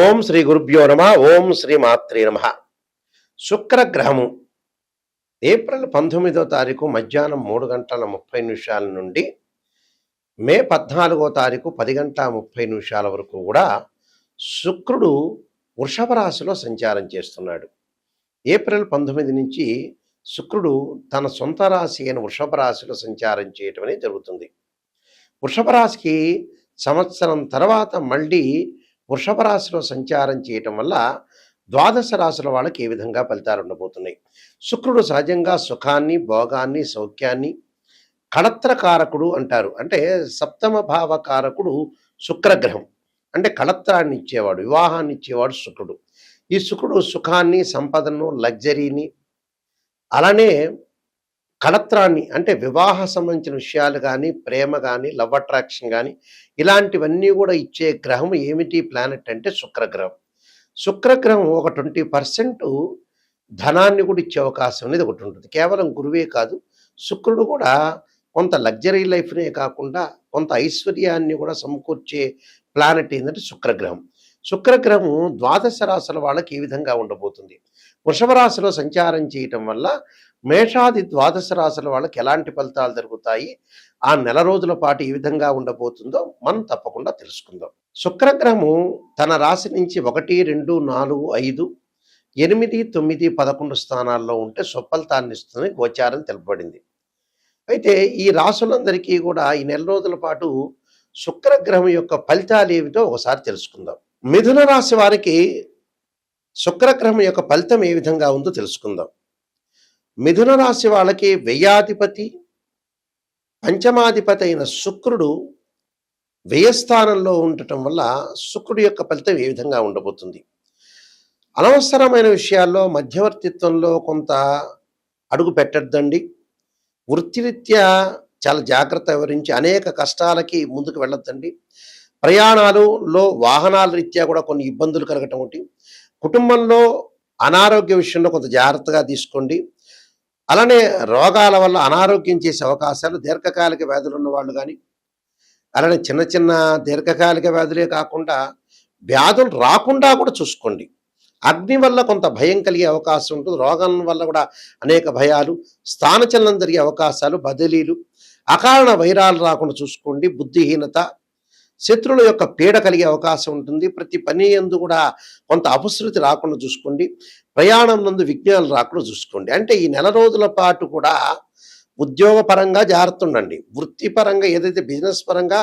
ఓం శ్రీ గురుభ్యో నమ. ఓం శ్రీ మాత్రే నమ. శుక్రగ్రహము ఏప్రిల్ 19వ తారీఖు మధ్యాహ్నం 3:30 నుండి మే 14వ తారీఖు 10:30 వరకు కూడా శుక్రుడు వృషభ రాశిలో సంచారం చేస్తున్నాడు. ఏప్రిల్ 19 నుంచి శుక్రుడు తన సొంత రాశి అయిన వృషభ రాశిలో సంచారం చేయటం అనేది జరుగుతుంది. వృషభ రాశికి సంవత్సరం తర్వాత మళ్ళీ వృషభ రాశిలో సంచారం చేయటం వల్ల ద్వాదశ రాశుల వాళ్ళకి ఏ విధంగా ఫలితాలు ఉండబోతున్నాయి. శుక్రుడు సహజంగా సుఖాన్ని, భోగాన్ని, సౌఖ్యాన్ని, కళత్రకారకుడు అంటారు. అంటే సప్తమ భావకారకుడు శుక్రగ్రహం. అంటే కళత్రాన్ని ఇచ్చేవాడు, వివాహాన్ని ఇచ్చేవాడు శుక్రుడు. ఈ శుక్రుడు సుఖాన్ని, సంపదను, లగ్జరీని, అలానే కళత్రాన్ని అంటే వివాహ సంబంధించిన విషయాలు కానీ, ప్రేమ కానీ, లవ్ అట్రాక్షన్ కానీ ఇలాంటివన్నీ కూడా ఇచ్చే గ్రహం ఏమిటి ప్లానెట్ అంటే శుక్రగ్రహం. శుక్రగ్రహం ఒక 20% ధనాన్ని కూడా ఇచ్చే అవకాశం అనేది ఒకటి ఉంటుంది. కేవలం గురువే కాదు, శుక్రుడు కూడా కొంత లగ్జరీ లైఫ్నే కాకుండా కొంత ఐశ్వర్యాన్ని కూడా సమకూర్చే ప్లానెట్ ఏంటంటే శుక్రగ్రహం. శుక్రగ్రహం ద్వాదశ రాశుల వాళ్ళకి ఈ విధంగా ఉండబోతుంది. వృషభ రాశిలో సంచారం చేయటం వల్ల మేషాది ద్వాదశ రాశుల వాళ్ళకి ఎలాంటి ఫలితాలు జరుగుతాయి, ఆ నెల రోజుల పాటు ఏ విధంగా ఉండబోతుందో మనం తప్పకుండా తెలుసుకుందాం. శుక్రగ్రహము తన రాశి నుంచి 1, 2, 4, 5, 8, 9, 11 స్థానాల్లో ఉంటే సుఫలితాన్ని ఇస్తుందని గోచారం తెలుపబడింది. అయితే ఈ రాశులందరికీ కూడా ఈ నెల రోజుల పాటు శుక్రగ్రహం యొక్క ఫలితాలు ఏమిటో ఒకసారి తెలుసుకుందాం. మిథున రాశి వారికి శుక్రగ్రహం యొక్క ఫలితం ఏ విధంగా ఉందో తెలుసుకుందాం. మిథున రాశి వాళ్ళకి వ్యయాధిపతి, పంచమాధిపతి అయిన శుక్రుడు వ్యయస్థానంలో ఉండటం వల్ల శుక్రుడు యొక్క ఫలితం ఏ విధంగా ఉండబోతుంది. అనవసరమైన విషయాల్లో మధ్యవర్తిత్వంలో కొంత అడుగు పెట్టద్దండి. వృత్తిరీత్యా చాలా జాగ్రత్త వహించి అనేక కష్టాలకి ముందుకు వెళ్ళొద్దండి. ప్రయాణాలలో వాహనాల రీత్యా కూడా కొన్ని ఇబ్బందులు కలగటం ఒకటి. కుటుంబంలో అనారోగ్య విషయంలో కొంత జాగ్రత్తగా తీసుకోండి. అలానే రోగాల వల్ల అనారోగ్యం చేసే అవకాశాలు, దీర్ఘకాలిక వ్యాధులు ఉన్న వాళ్ళు కానీ, అలానే చిన్న చిన్న దీర్ఘకాలిక వ్యాధులే కాకుండా వ్యాధులు రాకుండా కూడా చూసుకోండి. అగ్ని వల్ల కొంత భయం కలిగే అవకాశం ఉంటుంది. రోగాల వల్ల కూడా అనేక భయాలు, స్థానచలనం జరిగే అవకాశాలు, బదిలీలు, అకారణ వైరాలు రాకుండా చూసుకోండి. బుద్ధిహీనత, శత్రువుల యొక్క పీడ కలిగే అవకాశం ఉంటుంది. ప్రతి పని యందు కూడా కొంత అపశృతి రాకుండా చూసుకోండి. ప్రయాణం నందు విఘ్నాలు రాకుండా చూసుకోండి. అంటే ఈ నెల రోజుల పాటు కూడా ఉద్యోగపరంగా జాగ్రత్త ఉండండి. వృత్తిపరంగా ఏదైతే బిజినెస్ పరంగా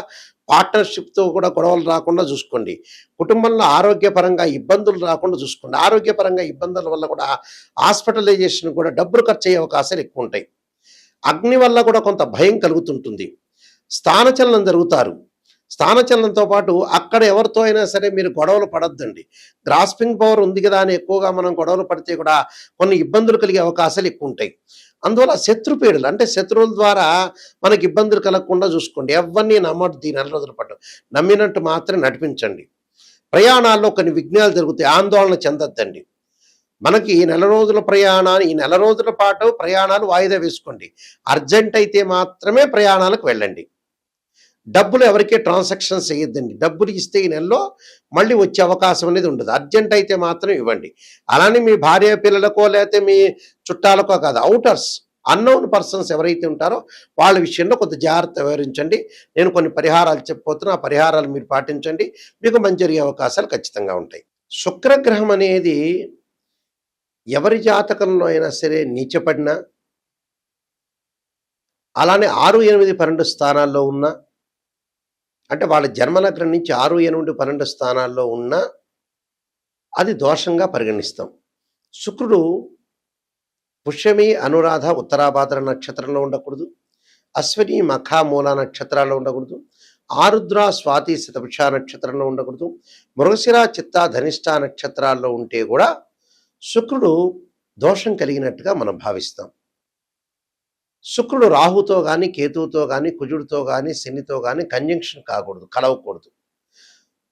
పార్ట్నర్షిప్తో కూడా గొడవలు రాకుండా చూసుకోండి. కుటుంబంలో ఆరోగ్యపరంగా ఇబ్బందులు రాకుండా చూసుకోండి. ఆరోగ్యపరంగా ఇబ్బందుల వల్ల కూడా హాస్పిటలైజేషన్ కూడా డబ్బులు ఖర్చు అయ్యే అవకాశాలు ఎక్కువ ఉంటాయి. అగ్ని వల్ల కూడా కొంత భయం కలుగుతుంటుంది. స్థానచలనం జరుగుతారు. స్థానచలనంతో పాటు అక్కడ ఎవరితో అయినా సరే మీరు గొడవలు పడొద్దండి. గ్రాస్పింగ్ పవర్ ఉంది కదా అని ఎక్కువగా మనం గొడవలు పడితే కూడా కొన్ని ఇబ్బందులు కలిగే అవకాశాలు ఎక్కువ ఉంటాయి. అందువల్ల శత్రుపీడలు అంటే శత్రువుల ద్వారా మనకి ఇబ్బందులు కలగకుండా చూసుకోండి. ఎవరిని నమ్మద్దు ఈ నెల రోజుల పాటు. నమ్మినట్టు మాత్రం నడిపించండి. ప్రయాణాల్లో కొన్ని విఘ్నాలు జరుగుతాయి, ఆందోళన చెందొద్దండి. మనకి ఈ నెల రోజుల ఈ నెల రోజుల పాటు ప్రయాణాలు వాయిదా వేసుకోండి. అర్జెంట్ అయితే మాత్రమే ప్రయాణాలకు వెళ్ళండి. డబ్బులు ఎవరికీ ట్రాన్సాక్షన్స్ చేయొద్దండి. డబ్బులు ఇస్తే ఈ నెలలో మళ్ళీ వచ్చే అవకాశం అనేది ఉండదు. అర్జెంట్ అయితే మాత్రం ఇవ్వండి. అలానే మీ భార్య పిల్లలకో లేకపోతే మీ చుట్టాలకో కాదు, అవుటర్స్, అన్నోన్ పర్సన్స్ ఎవరైతే ఉంటారో వాళ్ళ విషయంలో కొంత జాగ్రత్త వివరించండి. నేను కొన్ని పరిహారాలు చెప్పబోతున్నా, ఆ పరిహారాలు మీరు పాటించండి. మీకు మంచి జరిగే అవకాశాలు ఖచ్చితంగా ఉంటాయి. శుక్రగ్రహం అనేది ఎవరి జాతకంలో అయినా సరే నీచపడినా, అలానే 6, 8, 12 స్థానాల్లో ఉన్న అంటే వాళ్ళ జన్మలగ్నం నుంచి 6, 8, 12 స్థానాల్లో ఉన్న అది దోషంగా పరిగణిస్తాం. శుక్రుడు పుష్యమి, అనురాధ, ఉత్తరాభాద్ర నక్షత్రంలో ఉండకూడదు. అశ్విని, మఖ, మూల నక్షత్రాల్లో ఉండకూడదు. ఆరుద్ర, స్వాతి, శతభిష నక్షత్రంలో ఉండకూడదు. మృగశిర, చిత్త, ధనిష్ట నక్షత్రాల్లో ఉంటే కూడా శుక్రుడు దోషం కలిగినట్టుగా మనం భావిస్తాం. శుక్రుడు రాహుతో కానీ, కేతువుతో కానీ, కుజుడితో కానీ, శనితో కానీ కంజంక్షన్ కాకూడదు, కలవకూడదు.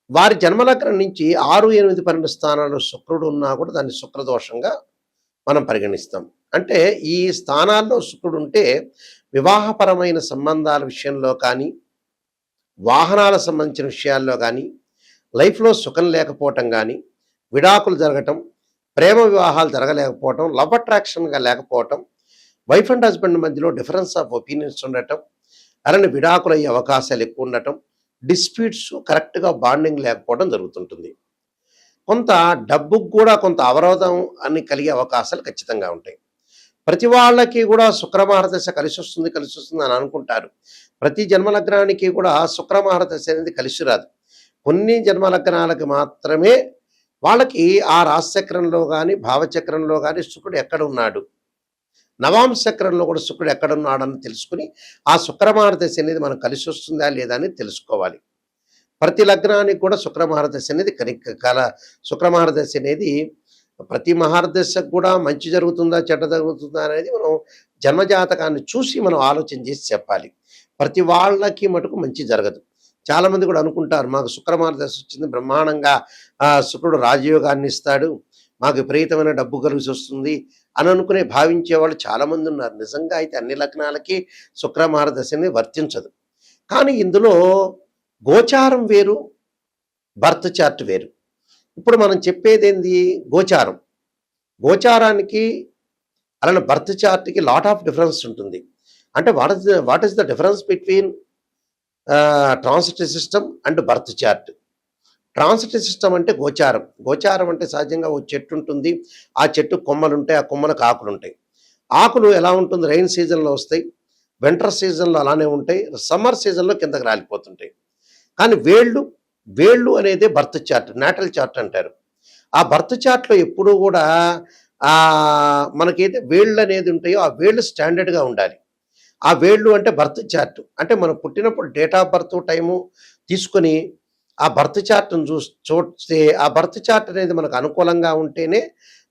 వారి జన్మలగ్నం నుంచి 6, 8, 12 స్థానాల్లో శుక్రుడు ఉన్నా కూడా దాన్ని శుక్రదోషంగా మనం పరిగణిస్తాం. అంటే ఈ స్థానాల్లో శుక్రుడు ఉంటే వివాహపరమైన సంబంధాల విషయంలో కానీ, వాహనాల సంబంధించిన విషయాల్లో కానీ, లైఫ్‌లో సుఖం లేకపోవటం గానీ, విడాకులు జరగటం, ప్రేమ వివాహాలు జరగలేకపోవటం, లవ్ అట్రాక్షన్‌గా లేకపోవటం, వైఫ్ అండ్ హస్బెండ్ మధ్యలో డిఫరెన్స్ ఆఫ్ ఒపీనియన్స్ ఉండటం, అలానే విడాకులయ్యే అవకాశాలు ఎక్కువ ఉండటం, డిస్ప్యూట్స్ కరెక్ట్‌గా బాండింగ్ లేకపోవడం జరుగుతుంటుంది. కొంత డబ్బుకు కూడా కొంత అవరోధం అని కలిగే అవకాశాలు ఖచ్చితంగా ఉంటాయి. ప్రతి వాళ్ళకి కూడా శుక్రమహారదశ కలిసొస్తుంది అని అనుకుంటారు. ప్రతి జన్మలగ్నానికి కూడా శుక్రమహారదశ అనేది కలిసి రాదు. కొన్ని జన్మలగ్నాలకు మాత్రమే వాళ్ళకి ఆ రాశిచక్రంలో గాని, భావచక్రంలో గాని శుక్రుడు ఎక్కడున్నాడు, నవాంశ చక్రంలో కూడా శుక్రుడు ఎక్కడున్నాడని తెలుసుకొని, ఆ శుక్రమహారదశ అనేది మనకు కలిసొస్తుందా లేదా అని తెలుసుకోవాలి. ప్రతి లగ్నానికి కూడా శుక్రమహారదశ అనేది శుక్రమహారదశ అనేది ప్రతి మహారదశకు కూడా మంచి జరుగుతుందా, చెడ్డ జరుగుతుందా అనేది మనం జన్మజాతకాన్ని చూసి మనం ఆలోచన చేసి చెప్పాలి. ప్రతి వాళ్ళకి మటుకు మంచి జరగదు. చాలామంది కూడా అనుకుంటారు మాకు శుక్రమహారదశ వచ్చింది బ్రహ్మాండంగా శుక్రుడు రాజయోగాన్ని ఇస్తాడు, మాకు విపరీతమైన డబ్బు కలిసొస్తుంది అని అనుకునే భావించేవాళ్ళు చాలామంది ఉన్నారు. నిజంగా అయితే అన్ని లగ్నాలకి శుక్రమహారదశ అనేది వర్తించదు. కానీ ఇందులో గోచారం వేరు, బర్త్ చార్ట్ వేరు. ఇప్పుడు మనం చెప్పేదేంది గోచారం. గోచారానికి అలానే బర్త్ చార్ట్‌కి లాట్ ఆఫ్ డిఫరెన్స్ ఉంటుంది. అంటే what is the difference between transit system and birth chart. Transit system అంటే గోచారం. గోచారం అంటే సహజంగా ఓ చెట్టు ఉంటుంది. ఆ చెట్టు కొమ్మలుంటాయి. ఆ కొమ్మలకు ఆకులుంటాయి. ఆకులు ఎలా ఉంటుంది రైన్ సీజన్‌లో వస్తాయి. వింటర్ సీజన్‌లో అలానే ఉంటాయి. సమ్మర్ సీజన్‌లో కిందకి రాలిపోతుంటాయి. కానీ వేళ్ళు అనేదే బర్త్ చార్ట్, నాటల్ చార్ట్ అంటారు. ఆ బర్త్ చార్ట్‌లో ఎప్పుడూ కూడా మనకైతే వేళ్ళు అనేది ఉంటాయో ఆ వేళ్ళు స్టాండర్డ్‌గా ఉండాలి. ఆ వేళ్ళు అంటే బర్త్ చార్ట్. అంటే మనం పుట్టినప్పుడు డేట్ ఆఫ్ బర్త్ టైము తీసుకొని ఆ బర్త్ చార్ట్‌ని చూస్తే ఆ బర్త్ చార్ట్ అనేది మనకు అనుకూలంగా ఉంటేనే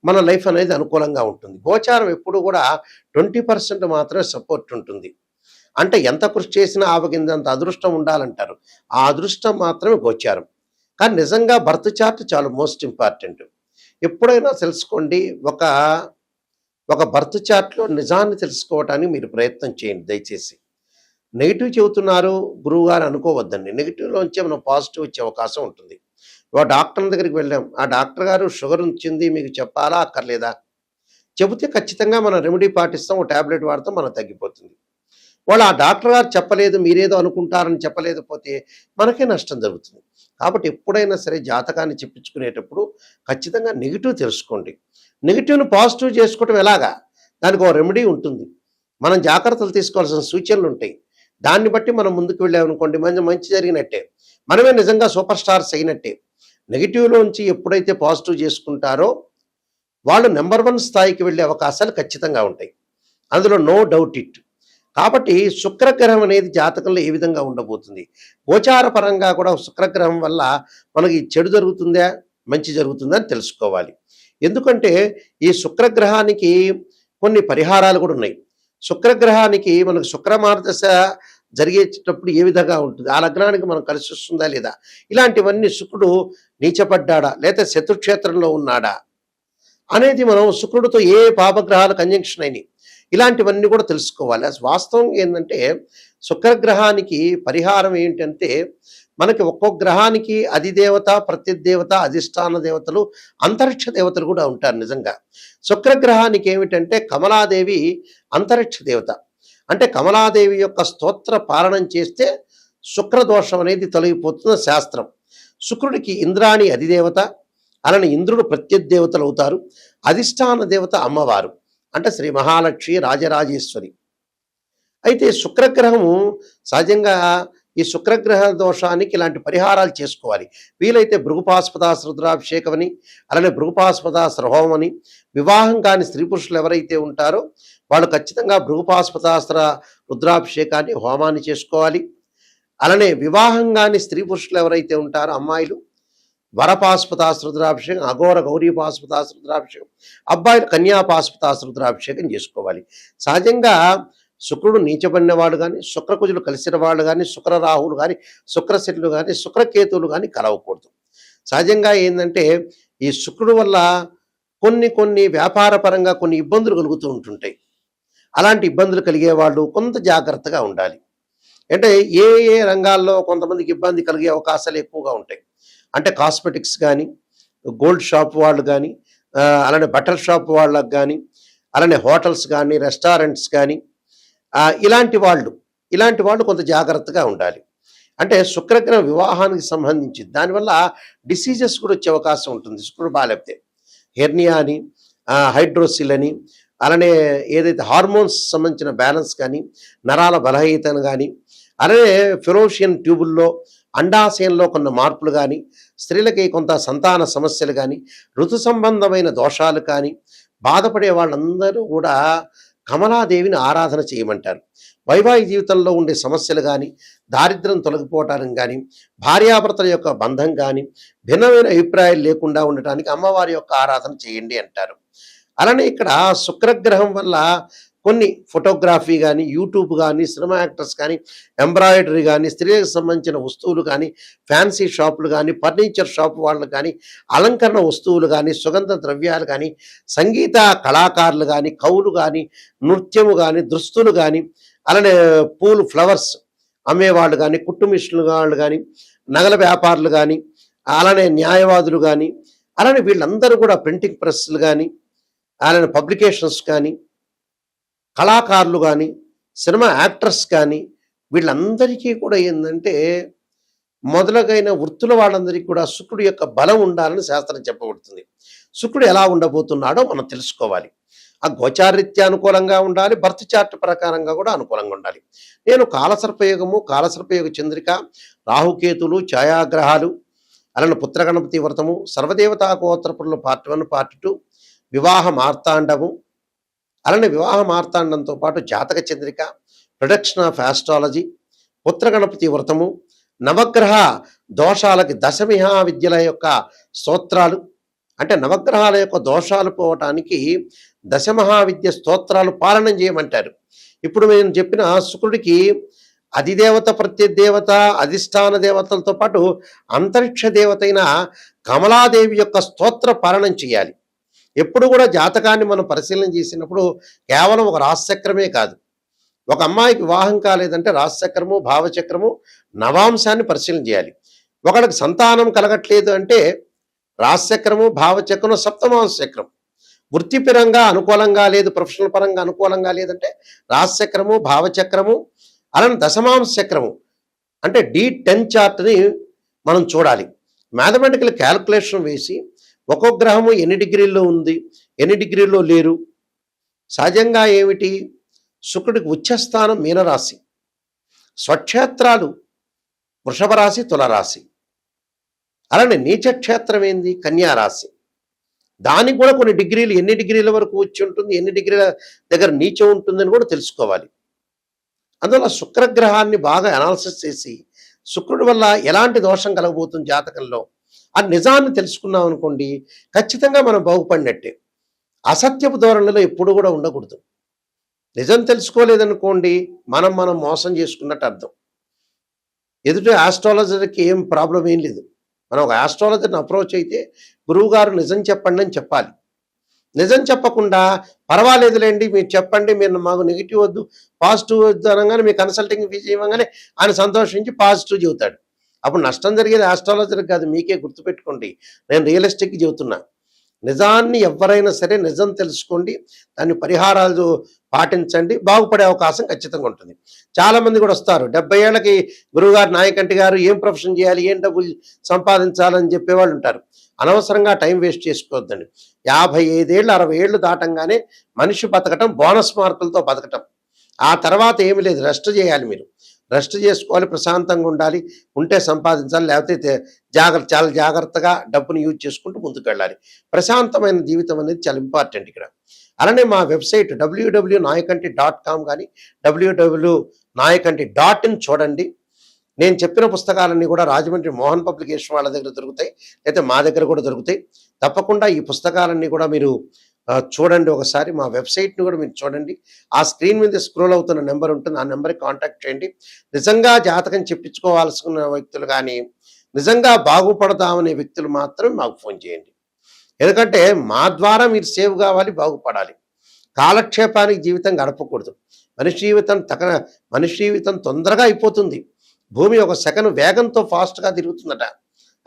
మన లైఫ్ అనేది అనుకూలంగా ఉంటుంది. గోచారం ఎప్పుడు కూడా 20% మాత్రమే సపోర్ట్ ఉంటుంది. అంటే ఎంత కృషి చేసినా ఆవగింజంత అదృష్టం ఉండాలంటారు. ఆ అదృష్టం మాత్రమే గోచారం. కానీ నిజంగా బర్త్ చార్ట్ చాలా మోస్ట్ ఇంపార్టెంట్. ఎప్పుడైనా తెలుసుకోండి, ఒక బర్త్ చార్ట్‌లో నిజాన్ని తెలుసుకోవటానికి మీరు ప్రయత్నం చేయండి దయచేసి. నెగెటివ్ చెబుతున్నారు గురువుగారు అనుకోవద్దండి. నెగెటివ్‌లోంచే మనం పాజిటివ్ వచ్చే అవకాశం ఉంటుంది. ఓ డాక్టర్ దగ్గరికి వెళ్ళాం. ఆ డాక్టర్ గారు షుగర్ వచ్చింది మీకు చెప్పాలా అక్కర్లేదా? చెబితే ఖచ్చితంగా మనం రెమెడీ పాటిస్తాం. ఓ టాబ్లెట్ వాడతాం మనకు తగ్గిపోతుంది. వాళ్ళు ఆ డాక్టర్ గారు చెప్పలేదు, మీరేదో అనుకుంటారని చెప్పలేకపోతే మనకే నష్టం జరుగుతుంది. కాబట్టి ఎప్పుడైనా సరే జాతకాన్ని చెప్పించుకునేటప్పుడు ఖచ్చితంగా నెగెటివ్ తెలుసుకోండి. నెగెటివ్‌ని పాజిటివ్ చేసుకోవటం ఎలాగా? దానికి ఒక రెమెడీ ఉంటుంది. మనం జాగ్రత్తలు తీసుకోవాల్సిన సూచనలుంటాయి. దాన్ని బట్టి మనం ముందుకు వెళ్ళామనుకోండి మంచి జరిగినట్టే. మనమే నిజంగా సూపర్ స్టార్స్ అయినట్టే. నెగెటివ్‌లోంచి ఎప్పుడైతే పాజిటివ్ చేసుకుంటారో వాళ్ళు నంబర్ 1 స్థాయికి వెళ్ళే అవకాశాలు ఖచ్చితంగా ఉంటాయి. అందులో నో డౌట్ ఇట్. కాబట్టి శుక్రగ్రహం అనేది జాతకంలో ఏ విధంగా ఉండబోతుంది? గోచార పరంగా కూడా శుక్రగ్రహం వల్ల మనకి చెడు జరుగుతుందా? మంచి జరుగుతుందా? అని తెలుసుకోవాలి. ఎందుకంటే ఈ శుక్రగ్రహానికి కొన్ని పరిహారాలు కూడా ఉన్నాయి. శుక్రగ్రహానికి మనకు శుక్రమహారదశ జరిగేటప్పుడు ఏ విధంగా ఉంటుంది? ఆ లగ్నానికి మనం కలిసొస్తుందా లేదా? ఇలాంటివన్నీ శుక్రుడు నీచపడ్డాడా? లేతే శత్రుక్షేత్రంలో ఉన్నాడా? అనేది మనం శుక్రుడితో ఏ పాపగ్రహాలు కంజంక్షన్ అయినాయి ఇలాంటివన్నీ కూడా తెలుసుకోవాలి. వాస్తవం ఏంటంటే శుక్రగ్రహానికి పరిహారం ఏంటంటే మనకి ఒక్కొక్క గ్రహానికి అధిదేవత, ప్రత్యదేవత, అధిష్టాన దేవతలు, అంతరిక్ష దేవతలు కూడా ఉంటారు నిజంగా. శుక్రగ్రహానికి ఏమిటంటే కమలాదేవి అంతరిక్ష దేవత. అంటే కమలాదేవి యొక్క స్తోత్ర పాలనం చేస్తే శుక్రదోషం అనేది తొలగిపోతున్న శాస్త్రం. శుక్రుడికి ఇంద్రాణి అధిదేవత, అలానే ఇంద్రుడు ప్రత్యదేవతలు అవుతారు. అధిష్టాన దేవత అమ్మవారు అంటే శ్రీ మహాలక్ష్మి రాజరాజేశ్వరి. అయితే శుక్రగ్రహము సహజంగా ఈ శుక్రగ్రహ దోషానికి ఇలాంటి పరిహారాలు చేసుకోవాలి. వీలైతే భృగుపాస్పదాస రుద్రాభిషేకం అని, అలానే భృగుపాస్పదాస హోమం అని, వివాహం కాని స్త్రీ పురుషులు ఎవరైతే ఉంటారో వాళ్ళు ఖచ్చితంగా భృగుపాస్పదాస్త్ర రుద్రాభిషేకాన్ని హోమాన్ని చేసుకోవాలి. అలానే వివాహం కాని స్త్రీ పురుషులు ఎవరైతే ఉంటారో అమ్మాయిలు వరపాశుపతాస్త్ర రుద్రాభిషేకం, అఘోర గౌరీ పాశుపతాస్త్ర రుద్రాభిషేకం, అబ్బాయిలు కన్యాపాశుపతాస్త్ర రుద్రాభిషేకం చేసుకోవాలి. సహజంగా శుక్రుడు నీచబడిన కానీ, శుక్రకుజులు కలిసిన వాళ్ళు కానీ, శుక్రరాహువులు కానీ, శుక్రశనులు కానీ, శుక్రకేతువులు కానీ కలవకూడదు. సహజంగా ఏంటంటే ఈ శుక్రుడు వల్ల కొన్ని వ్యాపార పరంగా కొన్ని ఇబ్బందులు కలుగుతూ ఉంటుంటాయి. అలాంటి ఇబ్బందులు కలిగే వాళ్ళు కొంత జాగ్రత్తగా ఉండాలి. అంటే ఏ రంగాల్లో కొంతమందికి ఇబ్బంది కలిగే అవకాశాలు ఎక్కువగా ఉంటాయి. అంటే కాస్మెటిక్స్ కానీ, గోల్డ్ షాప్ వాళ్ళు కానీ, అలానే బట్టల షాప్ వాళ్ళకి కానీ, అలానే హోటల్స్ కానీ, రెస్టారెంట్స్ కానీ, ఇలాంటి వాళ్ళు కొంత జాగ్రత్తగా ఉండాలి. అంటే శుక్రగ్రహం వివాహానికి సంబంధించి దానివల్ల డిసీజెస్ కూడా వచ్చే అవకాశం ఉంటుంది శుక్రుడు బాగాలేకపోతే. హెర్నియా అని, హైడ్రోసిల్ అని, అలానే ఏదైతే హార్మోన్స్ సంబంధించిన బ్యాలెన్స్ కానీ, నరాల బలహీనతను కానీ, అలానే ఫెలోషియన్ ట్యూబుల్లో అండాశయంలో కొన్ని మార్పులు కానీ, స్త్రీలకి కొంత సంతాన సమస్యలు కానీ, ఋతు సంబంధమైన దోషాలు కానీ బాధపడే వాళ్ళందరూ కూడా కమలాదేవిని ఆరాధన చేయమంటారు. వైవాహిక జీవితంలో ఉండే సమస్యలు కానీ, దారిద్ర్యం తొలగిపోవటానికి కానీ, భార్యాభర్తల యొక్క బంధం కానీ, భిన్నమైన అభిప్రాయాలు లేకుండా ఉండటానికి అమ్మవారి యొక్క ఆరాధన చేయండి అంటారు. అలానే ఇక్కడ శుక్రగ్రహం వల్ల కొన్ని ఫోటోగ్రఫీ కానీ, యూట్యూబ్ కానీ, సినిమా యాక్టర్స్ కానీ, ఎంబ్రాయిడరీ కానీ, స్త్రీలకు సంబంధించిన వస్తువులు కానీ, ఫ్యాన్సీ షాపులు కానీ, ఫర్నిచర్ షాప్ వాళ్ళు కానీ, అలంకరణ వస్తువులు కానీ, సుగంధ ద్రవ్యాలు కానీ, సంగీత కళాకారులు కానీ, కవులు కానీ, నృత్యము కానీ, దుస్తులు కానీ, అలానే పూలు ఫ్లవర్స్ అమ్మేవాళ్ళు కానీ, కుట్టు మిషన్లు వాళ్ళు కానీ, నగల వ్యాపారులు కానీ, అలానే న్యాయవాదులు కానీ, అలానే వీళ్ళందరూ కూడా ప్రింటింగ్ ప్రెస్లు కానీ, అలానే పబ్లికేషన్స్ కానీ, కళాకారులు కానీ, సినిమా యాక్టర్స్ కానీ, వీళ్ళందరికీ కూడా ఏంటంటే మొదలగైన వృత్తుల వాళ్ళందరికీ కూడా శుక్రుడి యొక్క బలం ఉండాలని శాస్త్రం చెప్పబడుతుంది. శుక్రుడు ఎలా ఉండబోతున్నాడో మనం తెలుసుకోవాలి. ఆ గోచారీత్యా అనుకూలంగా ఉండాలి, బర్త్ చార్ట్ ప్రకారంగా కూడా అనుకూలంగా ఉండాలి. నేను కాలసర్పయోగము, కాలసర్పయోగ చంద్రిక, రాహుకేతులు, ఛాయాగ్రహాలు, అలానే పుత్రగణపతి వ్రతము, సర్వదేవతా గోత్రపురులు పార్ట్ 1 పార్ట్ 2, వివాహ మార్తాండము, అలానే వివాహ మార్తాండంతో పాటు జాతక చంద్రిక, ప్రొడక్షన్ ఆఫ్ ఆస్ట్రాలజీ, పుత్రగణపతి వ్రతము, నవగ్రహ దోషాలకి దశమిహా విద్యల యొక్క స్తోత్రాలు, అంటే నవగ్రహాల యొక్క దోషాలు పోవటానికి దశమహావిద్య స్తోత్రాలు పాలనం చేయమంటారు. ఇప్పుడు నేను చెప్పిన శుక్రుడికి అధిదేవత, ప్రత్యదేవత, అధిష్టాన దేవతలతో పాటు అంతరిక్ష దేవత అయిన కమలాదేవి యొక్క స్తోత్ర పాలనం చేయాలి. ఎప్పుడు కూడా జాతకాన్ని మనం పరిశీలన చేసినప్పుడు కేవలం ఒక రాశిచక్రమే కాదు. ఒక అమ్మాయికి వివాహం కాలేదంటే రాశిచక్రము, భావచక్రము, నవాంశాన్ని పరిశీలన చేయాలి. ఒకళ్ళకి సంతానం కలగట్లేదు అంటే రాశిచక్రము, భావచక్రము, సప్తమాంశ చక్రం. వృత్తిపరంగా అనుకూలంగా లేదు, ప్రొఫెషనల్ పరంగా అనుకూలంగా లేదంటే రాశిచక్రము, భావచక్రము, అలానే దశమాంశ చక్రము అంటే D10 చార్ట్ని మనం చూడాలి. మ్యాథమెటికల్ క్యాల్కులేషన్ వేసి ఒక్కొక్క గ్రహము ఎన్ని డిగ్రీల్లో ఉంది, ఎన్ని డిగ్రీల్లో లేరు. సహజంగా ఏమిటి, శుక్రుడికి ఉచ్చస్థానం మీనరాశి, స్వక్షేత్రాలు వృషభ రాశి, తులరాశి, అలానే నీచక్షేత్రం ఏంది, కన్యారాశి. దానికి కూడా కొన్ని డిగ్రీలు, ఎన్ని డిగ్రీల వరకు వచ్చి ఉంటుంది, ఎన్ని డిగ్రీల దగ్గర నీచం ఉంటుందని కూడా తెలుసుకోవాలి. అందువల్ల శుక్రగ్రహాన్ని బాగా అనాలిసిస్ చేసి శుక్రుడి వల్ల ఎలాంటి దోషం కలగబోతుంది జాతకంలో ఆ నిజాన్ని తెలుసుకున్నాం అనుకోండి, ఖచ్చితంగా మనం బాగుపడినట్టే. అసత్యపు ధోరణిలో ఎప్పుడు కూడా ఉండకూడదు. నిజం తెలుసుకోలేదనుకోండి, మనం మోసం చేసుకున్నట్టు అర్థం. ఎదుటి ఆస్ట్రాలజర్కి ఏం ప్రాబ్లం ఏం లేదు. మనం ఒక ఆస్ట్రాలజర్ని అప్రోచ్ అయితే గురువుగారు నిజం చెప్పండి అని చెప్పాలి. నిజం చెప్పకుండా పర్వాలేదులేండి మీరు చెప్పండి, మీరు మాకు నెగిటివ్ వద్దు పాజిటివ్ వద్దు అనగానే మీ కన్సల్టింగ్ ఫీజు ఇవ్వగానే ఆయన సంతోషించి పాజిటివ్ చెబుతాడు. అప్పుడు నష్టం జరిగేది ఆస్ట్రాలజర్కి కాదు, మీకే. గుర్తుపెట్టుకోండి, నేను రియలిస్టిక్ చెబుతున్నా. నిజాన్ని ఎవరైనా సరే నిజం తెలుసుకోండి, దాని పరిహారాలు పాటించండి, బాగుపడే అవకాశం ఖచ్చితంగా ఉంటుంది. చాలామంది కూడా వస్తారు 70 ఏళ్ళకి గురువుగారు, నాయకంటి గారు ఏం ప్రొఫెషన్ చేయాలి, ఏం డబ్బులు సంపాదించాలని చెప్పేవాళ్ళు ఉంటారు. అనవసరంగా టైం వేస్ట్ చేసుకోవద్దండి. 55 ఏళ్ళు 60 ఏళ్ళు దాటంగానే మనిషి బతకటం బోనస్ మార్కులతో బతకటం. ఆ తర్వాత ఏమి లేదు, రెస్ట్ చేయాలి. మీరు రెస్ట్ చేసుకోవాలి, ప్రశాంతంగా ఉండాలి, ఉంటే సంపాదించాలి, లేకపోతే చాలా జాగ్రత్తగా డబ్బును యూజ్ చేసుకుంటూ ముందుకు వెళ్ళాలి. ప్రశాంతమైన జీవితం అనేది చాలా ఇంపార్టెంట్ ఇక్కడ. అలానే మా వెబ్సైట్ www.nayakanti.com కానీ www.nayakanti.in చూడండి. నేను చెప్పిన పుస్తకాలన్నీ కూడా రాజమండ్రి మోహన్ పబ్లికేషన్ వాళ్ళ దగ్గర దొరుకుతాయి, అయితే మా దగ్గర కూడా దొరుకుతాయి. తప్పకుండా ఈ పుస్తకాలన్నీ కూడా మీరు చూడండి. ఒకసారి మా వెబ్సైట్ని కూడా మీరు చూడండి. ఆ స్క్రీన్ మీద స్క్రోల్ అవుతున్న నెంబర్ ఉంటుంది, ఆ నెంబర్కి కాంటాక్ట్ చేయండి. నిజంగా జాతకం చెప్పించుకోవాల్సిన వ్యక్తులు కానీ, నిజంగా బాగుపడదామనే వ్యక్తులు మాత్రం మాకు ఫోన్ చేయండి. ఎందుకంటే మా ద్వారా మీరు సేవ్ కావాలి, బాగుపడాలి. కాలక్షేపానికి జీవితం గడపకూడదు. మనిషి జీవితం తొందరగా అయిపోతుంది. భూమి ఒక సెకండ్ వేగంతో ఫాస్ట్గా తిరుగుతుందట.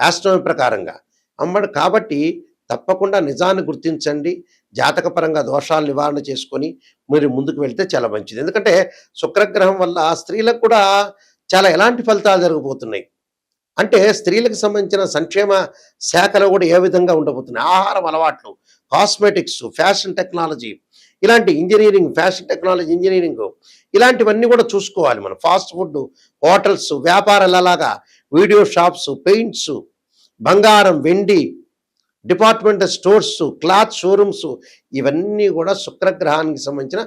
ఆస్ట్రానమీ ప్రకారంగా. కాబట్టి తప్పకుండా నిజాన్ని గుర్తించండి. జాతకపరంగా దోషాలు నివారణ చేసుకొని మీరు ముందుకు వెళ్తే చాలా మంచిది. ఎందుకంటే శుక్రగ్రహం వల్ల స్త్రీలకు కూడా చాలా ఎలాంటి ఫలితాలు జరగబోతున్నాయి. అంటే స్త్రీలకు సంబంధించిన సంక్షేమ శాఖలో కూడా ఏ విధంగా ఉండబోతున్నాయి. ఆహారం అలవాట్లు, కాస్మెటిక్స్, ఫ్యాషన్ టెక్నాలజీ, ఇలాంటి ఇంజినీరింగ్, ఫ్యాషన్ టెక్నాలజీ ఇంజినీరింగు, ఇలాంటివన్నీ కూడా చూసుకోవాలి మనం. ఫాస్ట్ ఫుడ్, హోటల్స్, వ్యాపారాలలాగా వీడియో షాప్స్, పెయింట్స్, బంగారం, వెండి, డిపార్ట్మెంటల్ స్టోర్స్, క్లాత్ షోరూమ్స్, ఇవన్నీ కూడా శుక్రగ్రహానికి సంబంధించిన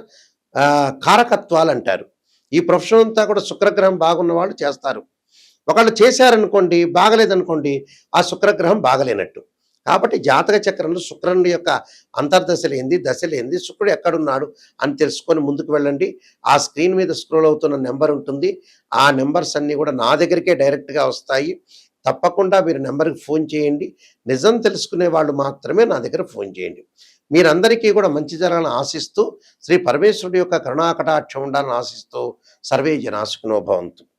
కారకత్వాలు అంటారు. ఈ ప్రొఫెషన్ అంతా కూడా శుక్రగ్రహం బాగున్న వాళ్ళు చేస్తారు. ఒకళ్ళు చేశారనుకోండి, బాగలేదనుకోండి, ఆ శుక్రగ్రహం బాగలేనట్టు. కాబట్టి జాతక చక్రంలో శుక్రుని యొక్క అంతర్దశలేంది, దశలేంది, శుక్రుడు ఎక్కడున్నాడు అని తెలుసుకొని ముందుకు వెళ్ళండి. ఆ స్క్రీన్ మీద స్క్రోల్ అవుతున్న నెంబర్ ఉంటుంది. ఆ నెంబర్స్ అన్నీ కూడా నా దగ్గరికే డైరెక్ట్గా వస్తాయి. తప్పకుండా మీరు నెంబర్కి ఫోన్ చేయండి. నిజం తెలుసుకునే వాళ్ళు మాత్రమే నా దగ్గర ఫోన్ చేయండి. మీరందరికీ కూడా మంచి జరగాలని ఆశిస్తూ, శ్రీ పరమేశ్వరుడి యొక్క కరుణాకటాక్షం ఉండాలని ఆశిస్తూ, సర్వే జనా సుఖినో భవంతు.